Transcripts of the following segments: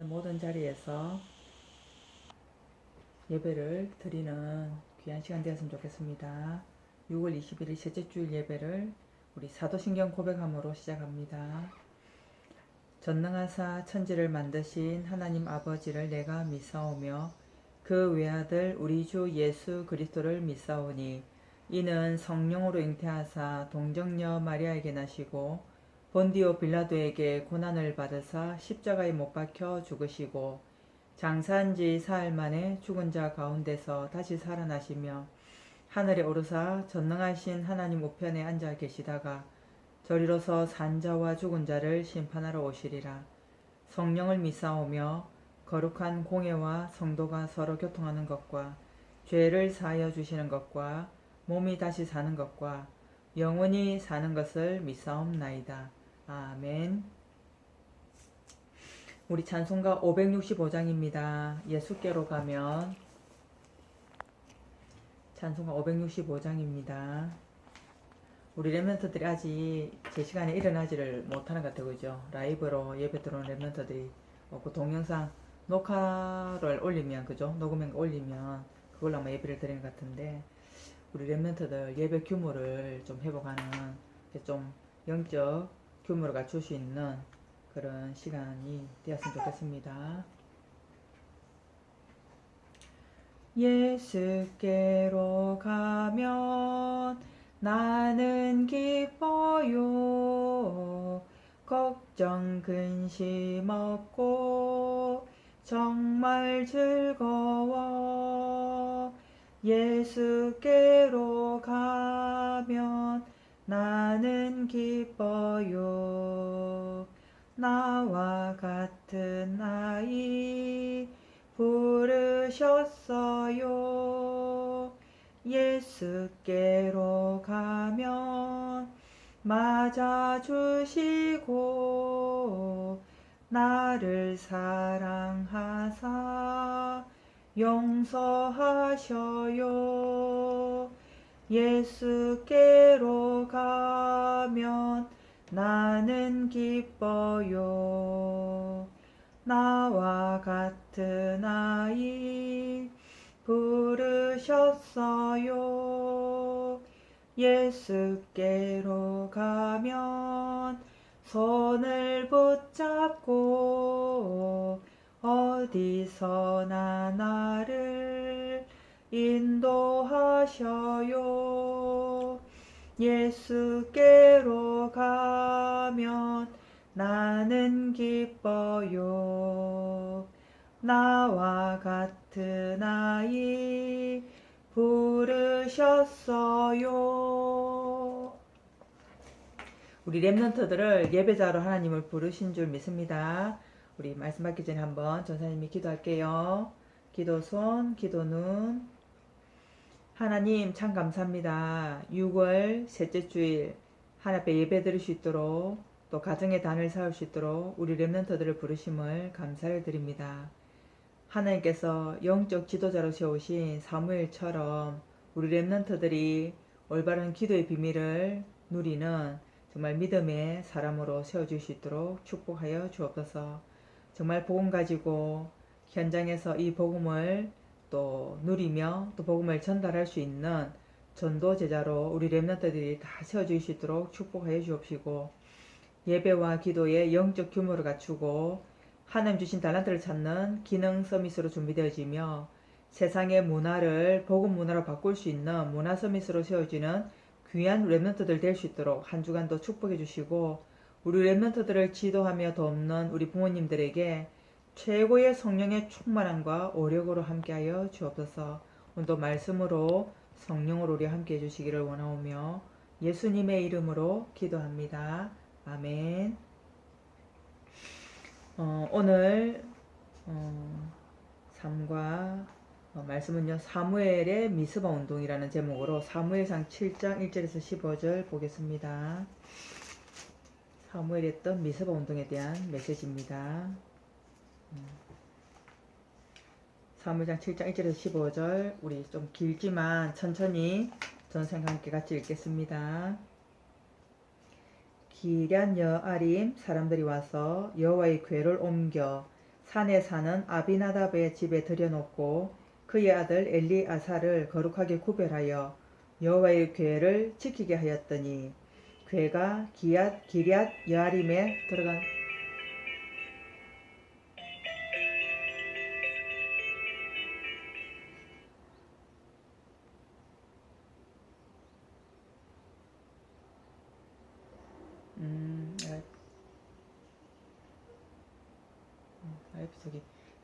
모든 자리에서 예배를 드리는 귀한 시간 되었으면 좋겠습니다. 6월 21일 셋째 주일 예배를 우리 사도신경 고백함으로 시작합니다. 전능하사 천지를 만드신 하나님 아버지를 내가 믿사오며 그 외아들 우리 주 예수 그리스도를 믿사오니 이는 성령으로 잉태하사 동정녀 마리아에게 나시고 본디오 빌라도에게 고난을 받으사 십자가에 못 박혀 죽으시고 장사한 지 사흘 만에 죽은 자 가운데서 다시 살아나시며 하늘에 오르사 전능하신 하나님 우편에 앉아 계시다가 저리로서 산 자와 죽은 자를 심판하러 오시리라. 성령을 믿사오며 거룩한 공예와 성도가 서로 교통하는 것과 죄를 사하여 주시는 것과 몸이 다시 사는 것과 영원히 사는 것을 믿사옵나이다. 아멘. 우리 찬송가 565장입니다. 예수께로 가면 찬송가 565장입니다. 우리 랩런트들이 아직 제 시간에 일어나지를 못하는 것 같아요. 그죠? 라이브로 예배 들어오는 랩런트들이 그 동영상 녹화를 올리면, 그죠? 녹음한 거 올리면 그걸로 아마 예배를 드리는 것 같은데, 우리 랩런트들 예배 규모를 좀 회복하는, 좀 영적 규모를 갖출 수 있는 그런 시간이 되었으면 좋겠습니다. 예수께로 가면 나는 기뻐요. 걱정 근심 없고 정말 즐거워. 예수께로 가면 나는 기뻐요. 나와 같은 아이 부르셨어요. 예수께로 가면 맞아주시고 나를 사랑하사 용서하셔요. 예수께로 가면 나는 기뻐요. 나와 같은 아이 부르셨어요. 예수께로 가면 손을 붙잡고 어디서나 나를 인도하셔요. 예수께로 가면 나는 기뻐요. 나와 같은 아이 부르셨어요. 우리 랩런트들을 예배자로 하나님을 부르신 줄 믿습니다. 우리 말씀 받기 전에 한번 전사님이 기도할게요. 기도손, 기도눈. 하나님 참 감사합니다. 6월 셋째 주일 하나님 앞에 예배 드릴 수 있도록, 또 가정의 단을 세울 수 있도록 우리 랩런트들을 부르심을 감사를 드립니다. 하나님께서 영적 지도자로 세우신 사무엘처럼 우리 랩런트들이 올바른 기도의 비밀을 누리는 정말 믿음의 사람으로 세워줄 수 있도록 축복하여 주옵소서. 정말 복음 가지고 현장에서 이 복음을 또 누리며 또 복음을 전달할 수 있는 전도 제자로 우리 랩런트들이 다 세워질 수 있도록 축복하여 주옵시고, 예배와 기도의 영적 규모를 갖추고 하나님 주신 달란트를 찾는 기능 서밋으로 준비되어지며 세상의 문화를 복음 문화로 바꿀 수 있는 문화 서밋으로 세워지는 귀한 랩런트들 될 수 있도록 한 주간도 축복해 주시고, 우리 랩런트들을 지도하며 돕는 우리 부모님들에게 최고의 성령의 충만함과 오력으로 함께하여 주옵소서. 오늘도 말씀으로 성령으로 우리 함께 해주시기를 원하오며 예수님의 이름으로 기도합니다. 아멘. 오늘 삶과 말씀은요, 사무엘의 미스바 운동이라는 제목으로 사무엘상 7장 1절에서 15절 보겠습니다. 사무엘이 했던 미스바 운동에 대한 메시지입니다. 사무엘상 7장 1절에서 15절, 우리 좀 길지만 천천히 전생과 함께 같이 읽겠습니다. 기럇 여아림 사람들이 와서 여호와의 궤를 옮겨 산에 사는 아비나답의 집에 들여놓고 그의 아들 엘리아사를 거룩하게 구별하여 여호와의 궤를 지키게 하였더니 궤가 기럇 여아림에 들어간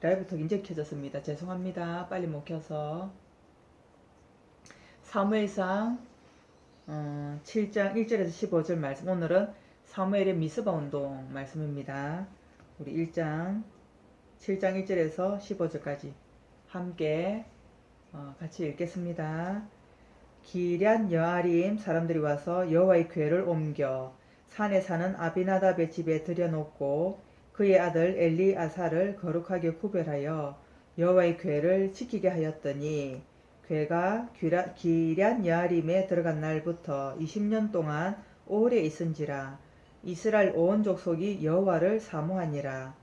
라이브톡 이제 켜졌습니다. 죄송합니다. 빨리 못 켜서. 사무엘상 7장 1절에서 15절 말씀. 오늘은 사무엘의 미스바 운동 말씀입니다. 우리 7장 1절에서 15절까지 함께 같이 읽겠습니다. 기럇 여아림 사람들이 와서 여호와의 궤를 옮겨 산에 사는 아비나답의 집에 들여놓고 그의 아들 엘리아사를 거룩하게 구별하여 여호와의 궤를 지키게 하였더니 궤가 기럇 여아림에 들어간 날부터 20년 동안 오래 있은지라. 이스라엘 온 족속이 여호와를 사모하니라.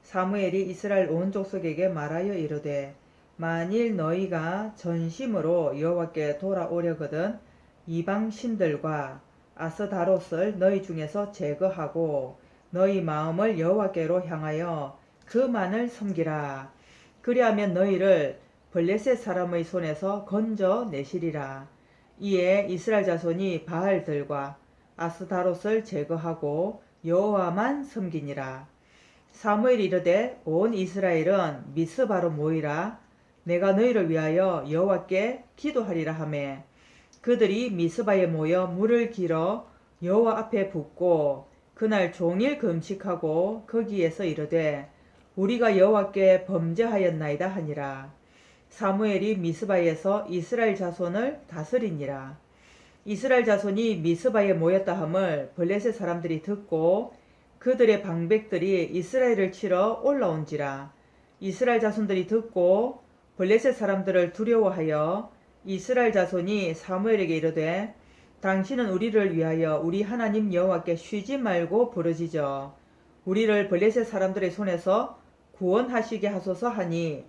사무엘이 이스라엘 온 족속에게 말하여 이르되 만일 너희가 전심으로 여호와께 돌아오려거든 이방 신들과 아스다롯을 너희 중에서 제거하고 너희 마음을 여호와께로 향하여 그만을 섬기라. 그리하면 너희를 블레셋 사람의 손에서 건져 내시리라. 이에 이스라엘 자손이 바알들과 아스다롯을 제거하고 여호와만 섬기니라. 사무엘이 이르되 온 이스라엘은 미스바로 모이라. 내가 너희를 위하여 여호와께 기도하리라 하매 그들이 미스바에 모여 물을 길어 여호와 앞에 붓고 그날 종일 금식하고 거기에서 이르되 우리가 여호와께 범죄하였나이다 하니라. 사무엘이 미스바에서 이스라엘 자손을 다스리니라. 이스라엘 자손이 미스바에 모였다 함을 블레셋 사람들이 듣고 그들의 방백들이 이스라엘을 치러 올라온지라. 이스라엘 자손들이 듣고 블레셋 사람들을 두려워하여 이스라엘 자손이 사무엘에게 이르되 당신은 우리를 위하여 우리 하나님 여호와께 쉬지 말고 부르짖어 우리를 블레셋 사람들의 손에서 구원하시게 하소서 하니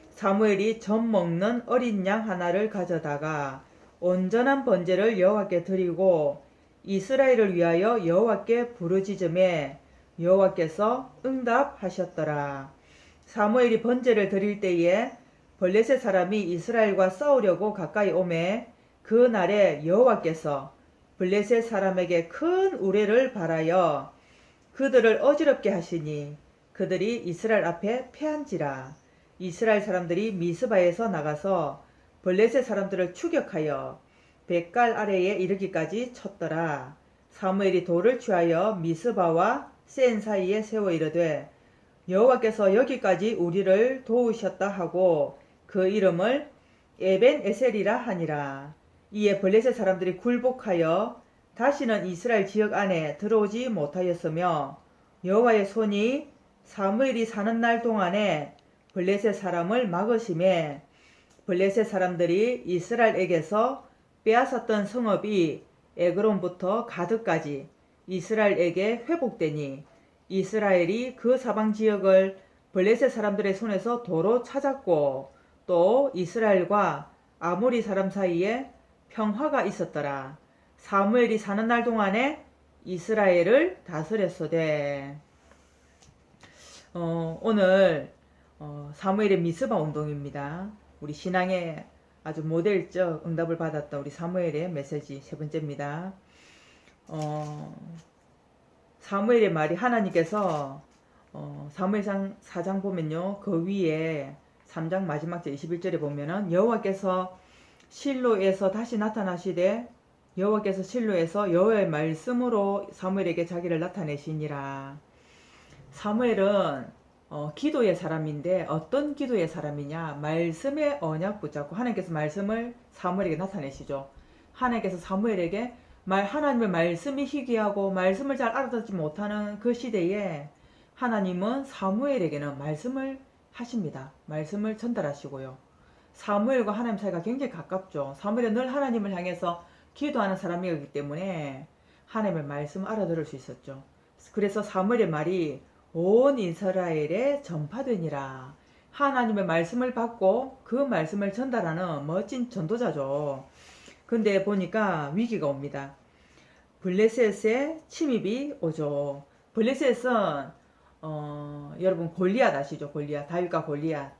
사무엘이 젖 먹는 어린 양 하나를 가져다가 온전한 번제를 여호와께 드리고 이스라엘을 위하여 여호와께 부르짖음에 여호와께서 응답하셨더라. 사무엘이 번제를 드릴 때에 블레셋 사람이 이스라엘과 싸우려고 가까이 오매 그 날에 여호와께서 블레셋 사람에게 큰 우레를 발하여 그들을 어지럽게 하시니 그들이 이스라엘 앞에 패한지라. 이스라엘 사람들이 미스바에서 나가서 블레셋 사람들을 추격하여 벳갈 아래에 이르기까지 쳤더라. 사무엘이 돌을 취하여 미스바와 센 사이에 세워 이르되 여호와께서 여기까지 우리를 도우셨다 하고 그 이름을 에벤 에셀이라 하니라. 이에 블레셋 사람들이 굴복하여 다시는 이스라엘 지역 안에 들어오지 못하였으며 여호와의 손이 사무엘이 사는 날 동안에 블레셋 사람을 막으심에 블레셋 사람들이 이스라엘에게서 빼앗았던 성읍이 에그론부터 가드까지 이스라엘에게 회복되니 이스라엘이 그 사방 지역을 블레셋 사람들의 손에서 도로 찾았고 또 이스라엘과 아모리 사람 사이에 평화가 있었더라. 사무엘이 사는 날 동안에 이스라엘을 다스렸으되. 오늘 사무엘의 미스바 운동입니다. 우리 신앙의 아주 모델적 응답을 받았던 우리 사무엘의 메시지 세 번째입니다. 사무엘의 말이 하나님께서 사무엘상 4장 보면요. 그 위에 3장 마지막 절 21절에 보면은 여호와께서 실로에서 다시 나타나시되 여호와께서 실로에서 여호와의 말씀으로 사무엘에게 자기를 나타내시니라. 사무엘은 기도의 사람인데 어떤 기도의 사람이냐? 말씀의 언약 붙잡고 하나님께서 말씀을 사무엘에게 나타내시죠. 하나님께서 사무엘에게 하나님의 말씀이 희귀하고 말씀을 잘 알아듣지 못하는 그 시대에 하나님은 사무엘에게는 말씀을 하십니다. 말씀을 전달하시고요. 사무엘과 하나님 사이가 굉장히 가깝죠. 사무엘은 늘 하나님을 향해서 기도하는 사람이기 때문에 하나님의 말씀을 알아들을 수 있었죠. 그래서 사무엘의 말이 온 이스라엘에 전파되니라. 하나님의 말씀을 받고 그 말씀을 전달하는 멋진 전도자죠. 근데 보니까 위기가 옵니다. 블레셋의 침입이 오죠. 블레셋은 여러분 골리앗 아시죠? 골리앗, 다윗과 골리앗.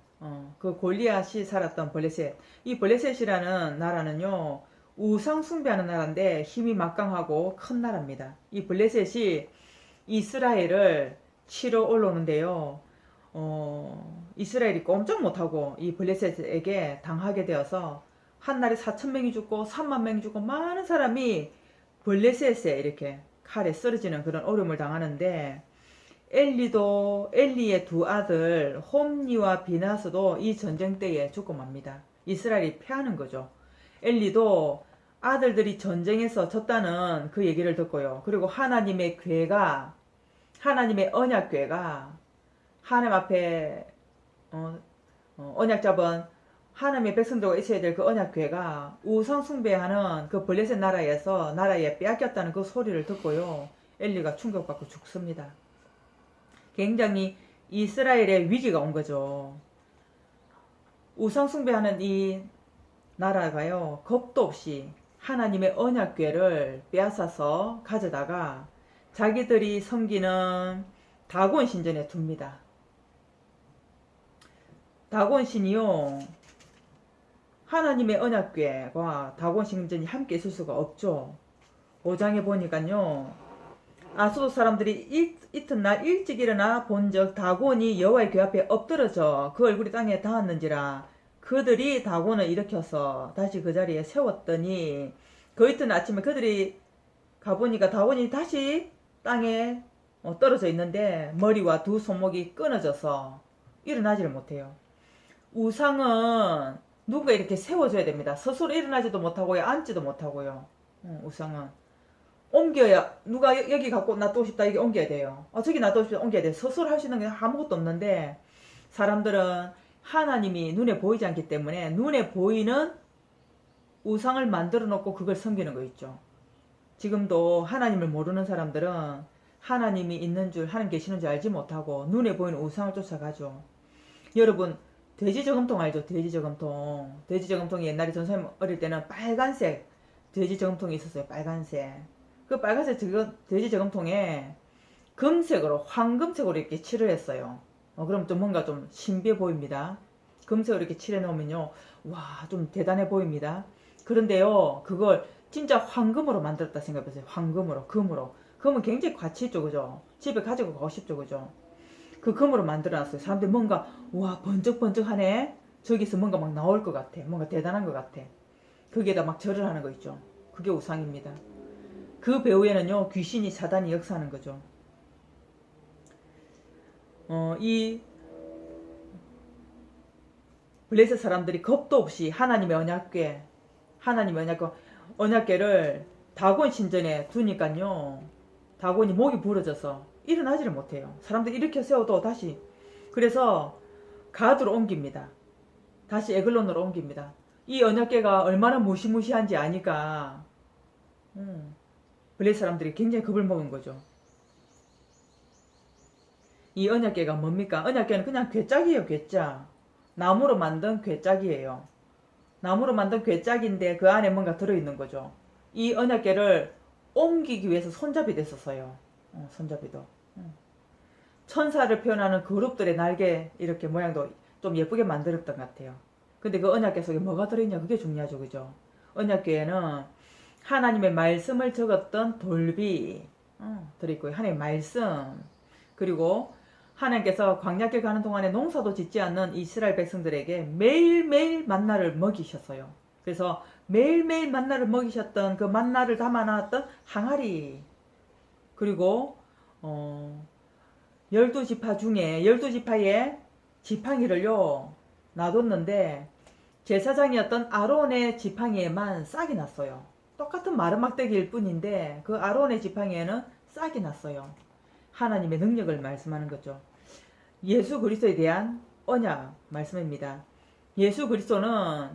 그 골리앗이 살았던 블레셋. 이 블레셋이라는 나라는요, 우상 숭배하는 나라인데 힘이 막강하고 큰 나라입니다. 이 블레셋이 이스라엘을 치러 올라오는데요. 이스라엘이 꼼짝 못하고 이 블레셋에게 당하게 되어서 한 날에 4,000명이 죽고 3만 명이 죽고 많은 사람이 블레셋에 이렇게 칼에 쓰러지는 그런 어려움을 당하는데, 엘리의 두 아들 홈니와 비나스도 이 전쟁 때에 죽고 맙니다. 이스라엘이 패하는 거죠. 엘리도 아들들이 전쟁에서 졌다는 그 얘기를 듣고요. 그리고 하나님의 궤가, 하나님의 언약궤가, 하나님 앞에 언약 잡은 하나님의 백성들과 있어야 될 그 언약궤가 우상 숭배하는 그 블레셋 나라에 빼앗겼다는 그 소리를 듣고요. 엘리가 충격받고 죽습니다. 굉장히 이스라엘의 위기가 온 거죠. 우상 숭배하는 이 나라가요, 겁도 없이 하나님의 언약궤를 빼앗아서 가져다가 자기들이 섬기는 다곤 신전에 둡니다. 다곤 신이요, 하나님의 언약궤와 다곤 신전이 함께 있을 수가 없죠. 5장에 보니까요, 아수도 사람들이 이튿날 일찍 일어나 본즉 다곤이 여호와의 궤 앞에 엎드러져 그 얼굴이 땅에 닿았는지라. 그들이 다곤을 일으켜서 다시 그 자리에 세웠더니 그 이튿날 아침에 그들이 가보니까 다곤이 다시 땅에 떨어져 있는데 머리와 두 손목이 끊어져서 일어나지를 못해요. 우상은 누가 이렇게 세워줘야 됩니다. 스스로 일어나지도 못하고요, 앉지도 못하고요. 우상은 옮겨야, 누가 여기 갖고 놔두고 싶다, 여기 옮겨야 돼요. 저기 놔두고 싶다, 옮겨야 돼요. 스스로 할 수 있는 게 아무것도 없는데, 사람들은 하나님이 눈에 보이지 않기 때문에 눈에 보이는 우상을 만들어 놓고 그걸 섬기는 거 있죠. 지금도 하나님을 모르는 사람들은 하나님이 있는 줄, 하나님 계시는 줄 알지 못하고 눈에 보이는 우상을 쫓아가죠. 여러분, 돼지 저금통 알죠? 돼지 저금통. 돼지 저금통이 옛날에 전사님 어릴 때는 빨간색 돼지 저금통이 있었어요. 빨간색. 그 빨간색 돼지 저금통에 금색으로, 황금색으로 이렇게 칠을 했어요. 그럼 좀 뭔가 좀 신비해 보입니다. 금색으로 이렇게 칠해 놓으면요, 와, 좀 대단해 보입니다. 그런데요, 그걸 진짜 황금으로 만들었다 생각해보세요. 황금으로, 금으로. 금은 굉장히 가치 있죠, 그죠? 집에 가지고 가고 싶죠, 그죠? 그 금으로 만들어놨어요. 사람들이 뭔가, 와, 번쩍번쩍하네? 저기서 뭔가 막 나올 것 같아. 뭔가 대단한 것 같아. 거기에다 막 절을 하는 거 있죠. 그게 우상입니다. 그 배후에는요, 귀신이, 사단이 역사하는 거죠. 이 블레셋 사람들이 겁도 없이 하나님의 언약궤를 다곤 신전에 두니까요, 다곤이 목이 부러져서 일어나지를 못해요. 사람들이 일으켜 세워도 다시. 그래서 가드로 옮깁니다. 다시 에글론으로 옮깁니다. 이 언약궤가 얼마나 무시무시한지 아니까 블레셋 사람들이 굉장히 겁을 먹은 거죠. 이 언약궤가 뭡니까? 언약궤는 그냥 궤짝이에요, 궤짝. 나무로 만든 궤짝이에요. 나무로 만든 궤짝인데 그 안에 뭔가 들어있는 거죠. 이 언약궤를 옮기기 위해서 손잡이 됐었어요. 손잡이도. 천사를 표현하는 그룹들의 날개 이렇게 모양도 좀 예쁘게 만들었던 것 같아요. 근데 그 언약궤 속에 뭐가 들어있냐, 그게 중요하죠, 그죠? 언약궤에는 하나님의 말씀을 적었던 돌비 들어있고요. 하나님의 말씀, 그리고 하나님께서 광야길 가는 동안에 농사도 짓지 않는 이스라엘 백성들에게 매일매일 만나를 먹이셨어요. 그래서 매일매일 만나를 먹이셨던 그 만나를 담아놨던 항아리, 그리고 12지파 중에 12지파의 지팡이를요 놔뒀는데, 제사장이었던 아론의 지팡이에만 싹이 났어요. 똑같은 마른 막대기일 뿐인데 그 아론의 지팡이에는 싹이 났어요. 하나님의 능력을 말씀하는 거죠. 예수 그리스도에 대한 언약 말씀입니다. 예수 그리스도는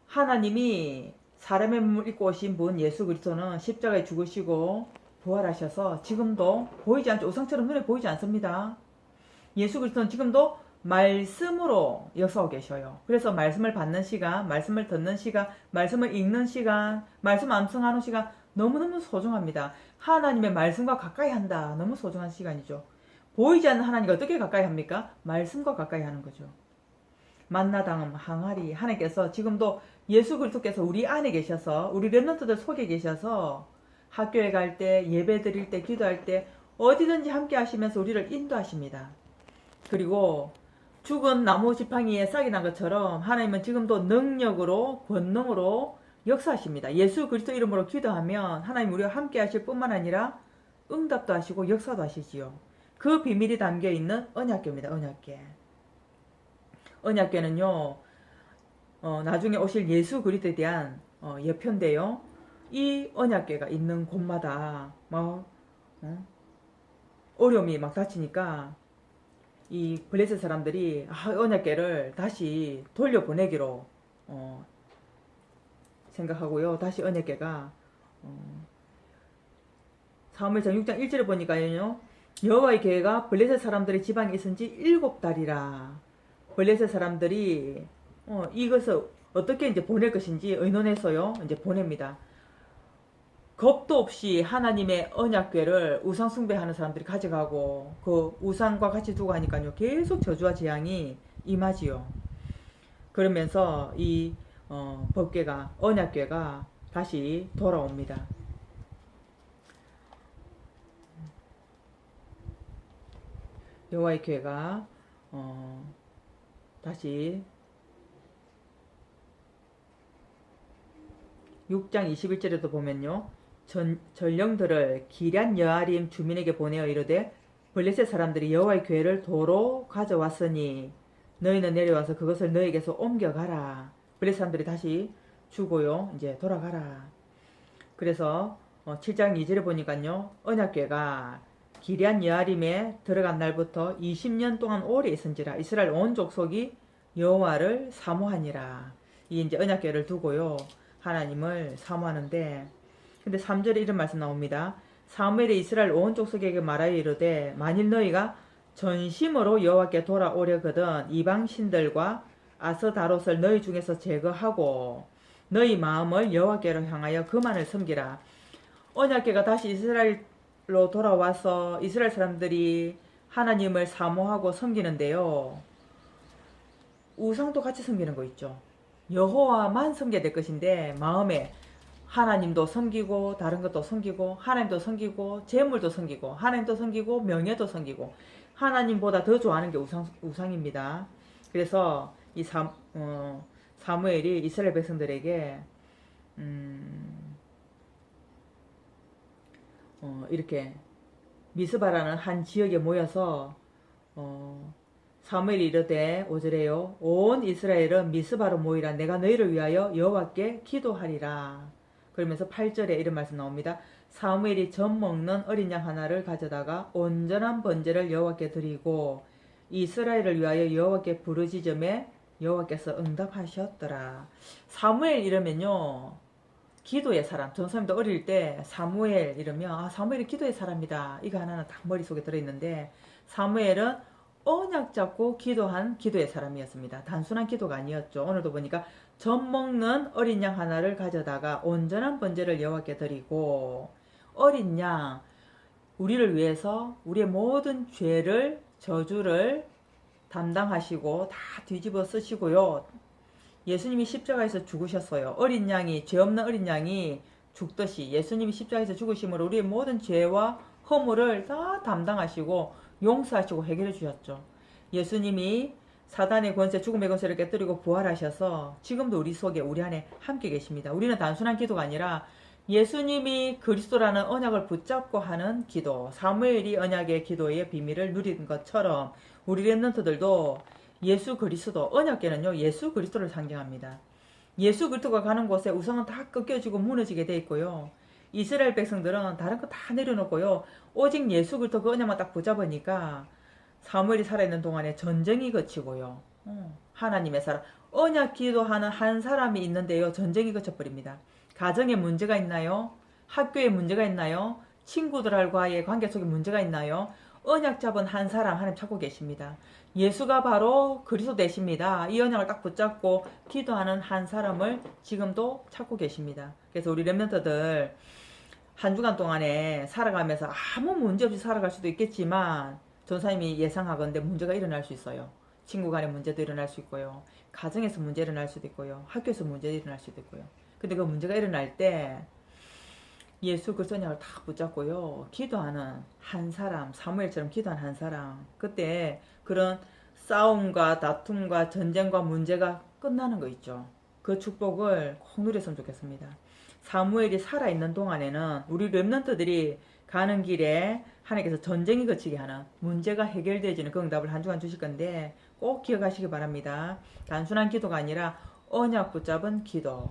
하나님이 사람의 몸을 입고 오신 분, 예수 그리스도는 십자가에 죽으시고 부활하셔서 지금도 보이지 않죠. 우상처럼 눈에 보이지 않습니다. 예수 그리스도는 지금도 말씀으로 역사하고 계셔요. 그래서 말씀을 받는 시간, 말씀을 듣는 시간, 말씀을 읽는 시간, 말씀 암송하는 시간 너무너무 소중합니다. 하나님의 말씀과 가까이 한다. 너무 소중한 시간이죠. 보이지 않는 하나님과 어떻게 가까이 합니까? 말씀과 가까이 하는 거죠. 만나당 항아리 하나님께서 지금도 예수 그리스도께서 우리 안에 계셔서 우리 렘넌트들 속에 계셔서 학교에 갈 때, 예배 드릴 때, 기도할 때 어디든지 함께 하시면서 우리를 인도하십니다. 그리고 죽은 나무 지팡이에 싹이 난 것처럼 하나님은 지금도 능력으로, 권능으로 역사하십니다. 예수 그리스도 이름으로 기도하면 하나님 우리와 함께 하실 뿐만 아니라 응답도 하시고 역사도 하시지요. 그 비밀이 담겨 있는 언약궤입니다. 언약궤. 언약궤는요, 나중에 오실 예수 그리스도에 대한 예표인데요. 이 언약궤가 있는 곳마다 막 어려움이 막 닥치니까 이 블레셋 사람들이 언약궤를 다시 돌려보내기로 생각하고요. 다시 언약궤가 사무엘상 6장 1절에 보니까요. 여호와의 궤가 블레셋 사람들의 지방에 있은 지 7달이라. 블레셋 사람들이 이것을 어떻게 이제 보낼 것인지 의논해서요. 이제 보냅니다. 겁도 없이 하나님의 언약궤를 우상 숭배하는 사람들이 가져가고 그 우상과 같이 두고 하니까요. 계속 저주와 재앙이 임하지요. 그러면서 이 법궤가 언약궤가 다시 돌아옵니다. 여호와의 궤가 다시 6장 21절에도 보면요. 전령들을 기럇 여아림 주민에게 보내어 이르되 블레셋 사람들이 여호와의 궤를 도로 가져왔으니 너희는 내려와서 그것을 너희에게서 옮겨가라. 블레셋 사람들이 다시 주고요. 이제 돌아가라. 그래서 7장 2절에 보니까요. 언약궤가 기럇 여아림에 들어간 날부터 20년 동안 오래 있은지라 이스라엘 온 족속이 여호와를 사모하니라. 이 이제 언약궤를 두고요. 하나님을 사모하는데 근데 3절에 이런 말씀 나옵니다. 사무엘이 이스라엘 온 족속에게 말하여 이르되 만일 너희가 전심으로 여호와께 돌아오려거든 이방 신들과 아스다롯을 너희 중에서 제거하고 너희 마음을 여호와께로 향하여 그만을 섬기라. 언약궤가 다시 이스라엘로 돌아와서 이스라엘 사람들이 하나님을 사모하고 섬기는데요. 우상도 같이 섬기는 거 있죠. 여호와만 섬겨야 될 것인데 마음에 하나님도 섬기고 다른 것도 섬기고 하나님도 섬기고 재물도 섬기고 하나님도 섬기고 명예도 섬기고 하나님보다 더 좋아하는 게 우상입니다. 그래서 이 사무엘이 이스라엘 백성들에게 이렇게 미스바라는 한 지역에 모여서 사무엘이 이르되 5절에요. 온 이스라엘은 미스바로 모이라. 내가 너희를 위하여 여호와께 기도하리라. 그러면서 8절에 이런 말씀 나옵니다. 사무엘이 젖 먹는 어린 양 하나를 가져다가 온전한 번제를 여호와께 드리고 이스라엘을 위하여 여호와께 부르짖음에 여호와께서 응답하셨더라. 사무엘 이러면요. 기도의 사람. 전사님도 어릴 때 사무엘 이러면 사무엘이 기도의 사람이다. 이거 하나는 딱 머릿속에 들어있는데 사무엘은 언약 잡고 기도한 기도의 사람이었습니다. 단순한 기도가 아니었죠. 오늘도 보니까 젖 먹는 어린 양 하나를 가져다가 온전한 번제를 여호와께 드리고 어린 양 우리를 위해서 우리의 모든 죄를 저주를 담당하시고 다 뒤집어 쓰시고요. 예수님이 십자가에서 죽으셨어요. 어린 양이 죄 없는 어린 양이 죽듯이 예수님이 십자가에서 죽으심으로 우리의 모든 죄와 허물을 다 담당하시고 용서하시고 해결해 주셨죠. 예수님이 사단의 권세, 죽음의 권세를 깨뜨리고 부활하셔서 지금도 우리 속에 우리 안에 함께 계십니다. 우리는 단순한 기도가 아니라 예수님이 그리스도라는 언약을 붙잡고 하는 기도, 사무엘이 언약의 기도의 비밀을 누린 것처럼 우리 렘넌트들도 예수 그리스도, 언약궤는요 예수 그리스도를 상징합니다. 예수 그리스도가 가는 곳에 우상은 다 꺾여지고 무너지게 돼 있고요. 이스라엘 백성들은 다른 거 다 내려놓고요. 오직 예수 그리스도 그 언약만 딱 붙잡으니까 사무엘이 살아있는 동안에 전쟁이 거치고요. 하나님의 사람, 언약 기도하는 한 사람이 있는데요. 전쟁이 거쳐버립니다. 가정에 문제가 있나요? 학교에 문제가 있나요? 친구들과의 관계 속에 문제가 있나요? 언약 잡은 한 사람 하나님 찾고 계십니다. 예수가 바로 그리스도 되십니다. 이 언약을 딱 붙잡고 기도하는 한 사람을 지금도 찾고 계십니다. 그래서 우리 렘넌트들 한 주간 동안에 살아가면서 아무 문제 없이 살아갈 수도 있겠지만 전사님이 예상하건대 문제가 일어날 수 있어요. 친구 간의 문제도 일어날 수 있고요. 가정에서 문제 일어날 수도 있고요. 학교에서 문제 일어날 수도 있고요. 근데 그 문제가 일어날 때 예수 그리스도 언약을 딱 붙잡고요. 기도하는 한 사람, 사무엘처럼 기도하는 한 사람. 그때 그런 싸움과 다툼과 전쟁과 문제가 끝나는 거 있죠. 그 축복을 꼭 누렸으면 좋겠습니다. 사무엘이 살아있는 동안에는 우리 렘넌트들이 가는 길에 하나님께서 전쟁이 그치게 하는 문제가 해결되어지는 그 응답을 한 주간 주실 건데 꼭 기억하시기 바랍니다. 단순한 기도가 아니라 언약 붙잡은 기도.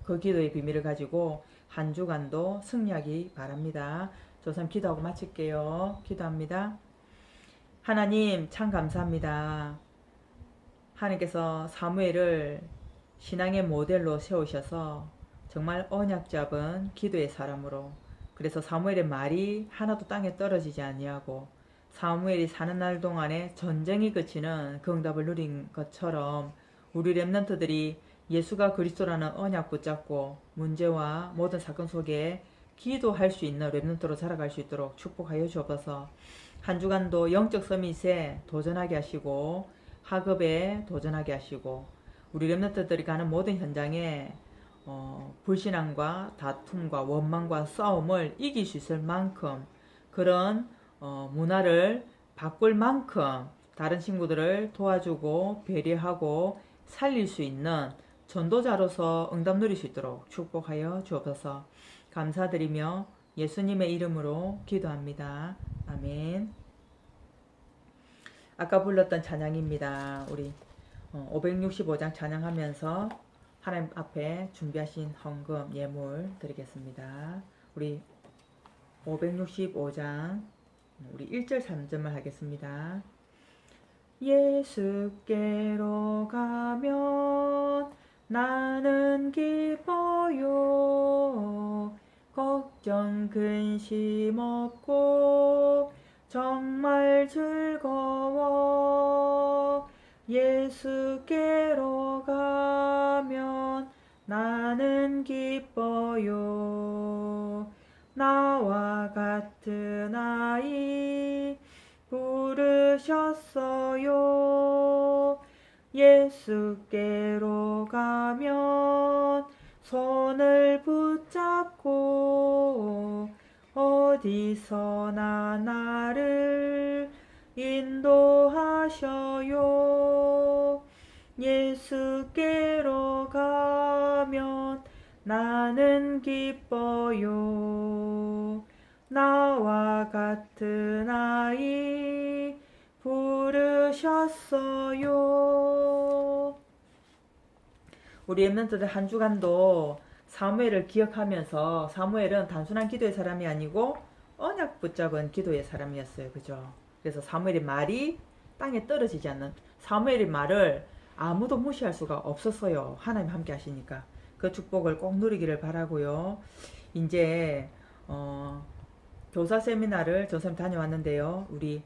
그 기도의 비밀을 가지고 한 주간도 승리하기 바랍니다. 조선 기도하고 마칠게요. 기도합니다. 하나님 참 감사합니다. 하나님께서 사무엘을 신앙의 모델로 세우셔서 정말 언약 잡은 기도의 사람으로, 그래서 사무엘의 말이 하나도 땅에 떨어지지 아니하고 사무엘이 사는 날 동안에 전쟁이 그치는 그 응답을 누린 것처럼 우리 렘넌트들이 예수가 그리스도라는 언약 붙잡고 문제와 모든 사건 속에 기도할 수 있는 렘넌트로 자라갈 수 있도록 축복하여 주옵소서. 한 주간도 영적 서밋에 도전하게 하시고 학업에 도전하게 하시고 우리 렘넌트들이 가는 모든 현장에 불신앙과 다툼과 원망과 싸움을 이길 수 있을 만큼 그런 문화를 바꿀 만큼 다른 친구들을 도와주고 배려하고 살릴 수 있는 전도자로서 응답 누릴 수 있도록 축복하여 주옵소서. 감사드리며 예수님의 이름으로 기도합니다. 아멘. 아까 불렀던 찬양입니다. 우리 565장 찬양하면서 하나님 앞에 준비하신 헌금 예물 드리겠습니다. 우리 565장 우리 1절 3절만 하겠습니다. 예수께로 가면 나는 기뻐요. 걱정 근심 없고 정말 즐거워. 예수께로 가면 나는 기뻐요. 나와 같은 아이 부르셨어요. 예수께로 가면 손을 붙잡고 어디서나 나를 인도하셔요. 예수께로 가면 나는 기뻐요. 나와 같은 아이 부르셨어요. 우리 렘넌트들 한 주간도 사무엘을 기억하면서, 사무엘은 단순한 기도의 사람이 아니고 언약 붙잡은 기도의 사람이었어요. 그죠? 그래서 사무엘의 말이 땅에 떨어지지 않는, 사무엘의 말을 아무도 무시할 수가 없었어요. 하나님 함께 하시니까. 그 축복을 꼭 누리기를 바라고요. 이제 교사 세미나를 전선생님 다녀왔는데요. 우리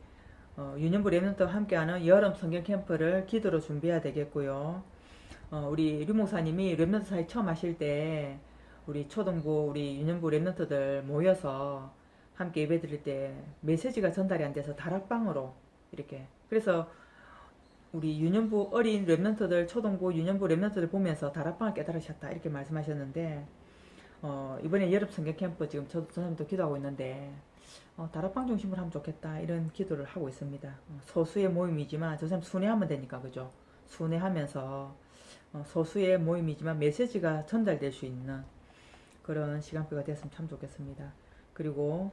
유년부 렘넌트와 함께하는 여름 성경 캠프를 기도로 준비해야 되겠고요. 우리 류 목사님이 렘넌트 사이 처음 하실 때 우리 초등부 우리 유년부 렘넌트들 모여서 함께 예배 드릴 때 메시지가 전달이 안 돼서 다락방으로 이렇게, 그래서 우리 유년부 어린 렘넌트들, 초등부 유년부 렘넌트들 보면서 다락방을 깨달으셨다 이렇게 말씀하셨는데, 이번에 여름 성경 캠프 지금 저도 기도하고 있는데 다락방 중심으로 하면 좋겠다 이런 기도를 하고 있습니다. 소수의 모임이지만 저 사람 순회하면 되니까, 그죠? 순회하면서 소수의 모임이지만 메시지가 전달될 수 있는 그런 시간표가 됐으면 참 좋겠습니다. 그리고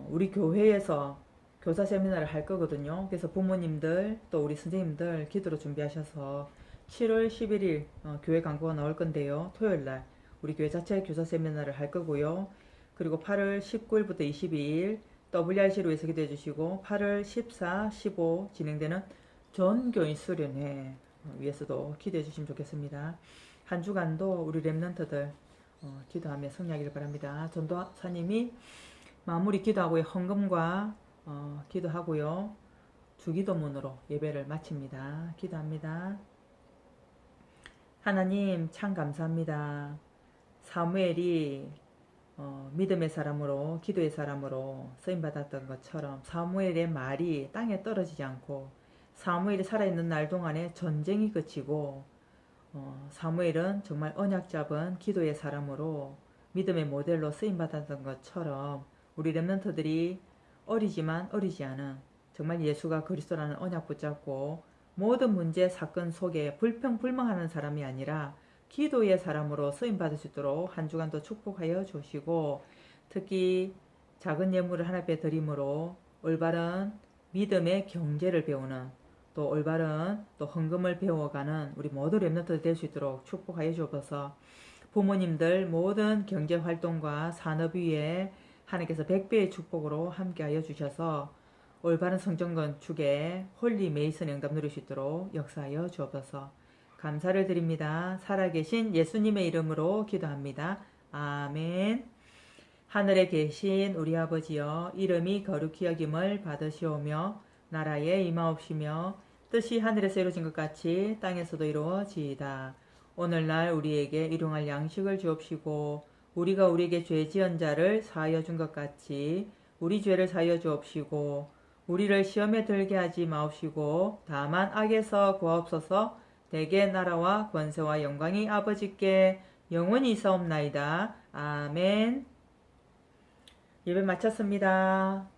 우리 교회에서 교사 세미나를 할 거거든요. 그래서 부모님들 또 우리 선생님들 기도로 준비하셔서 7월 11일 교회 광고가 나올 건데요. 토요일날 우리 교회 자체 교사 세미나를 할 거고요. 그리고 8월 19일부터 22일 WRC로 해서 기도해 주시고 8월 14, 15 진행되는 전교인 수련회 위해서도 기도해 주시면 좋겠습니다. 한 주간도 우리 렘넌트들 기도하며 승리하기를 바랍니다. 전도사님이 마무리 기도하고 헌금과 기도하고요. 주기도문으로 예배를 마칩니다. 기도합니다. 하나님 참 감사합니다. 사무엘이 믿음의 사람으로 기도의 사람으로 쓰임받았던 것처럼 사무엘의 말이 땅에 떨어지지 않고 사무엘이 살아있는 날 동안에 전쟁이 그치고 사무엘은 정말 언약 잡은 기도의 사람으로 믿음의 모델로 쓰임받았던 것처럼 우리 렘넌트들이 어리지만 어리지 않은 정말 예수가 그리스도라는 언약 붙잡고 모든 문제 사건 속에 불평불명하는 사람이 아니라 기도의 사람으로 쓰임받을 수 있도록 한 주간도 축복하여 주시고 특히 작은 예물을 하나님께 드림으로 올바른 믿음의 경제를 배우는 또 올바른 또 헌금을 배워가는 우리 모두 렘넌트 될 수 있도록 축복하여 주옵소서. 부모님들 모든 경제활동과 산업 위에 하나님께서 100배의 축복으로 함께하여 주셔서 올바른 성전 건축에 홀리 메이슨 응답 누릴 수 있도록 역사하여 주옵소서. 감사를 드립니다. 살아계신 예수님의 이름으로 기도합니다. 아멘. 하늘에 계신 우리 아버지여, 이름이 거룩히 여김을 받으시오며 나라에 임하옵시며 뜻이 하늘에서 이루어진 것 같이 땅에서도 이루어지이다. 오늘날 우리에게 일용할 양식을 주옵시고 우리가 우리에게 죄 지은 자를 사하여 준 것 같이 우리 죄를 사하여 주옵시고 우리를 시험에 들게 하지 마옵시고 다만 악에서 구하옵소서. 대개 나라와 권세와 영광이 아버지께 영원히 있사옵나이다. 아멘. 예배 마쳤습니다.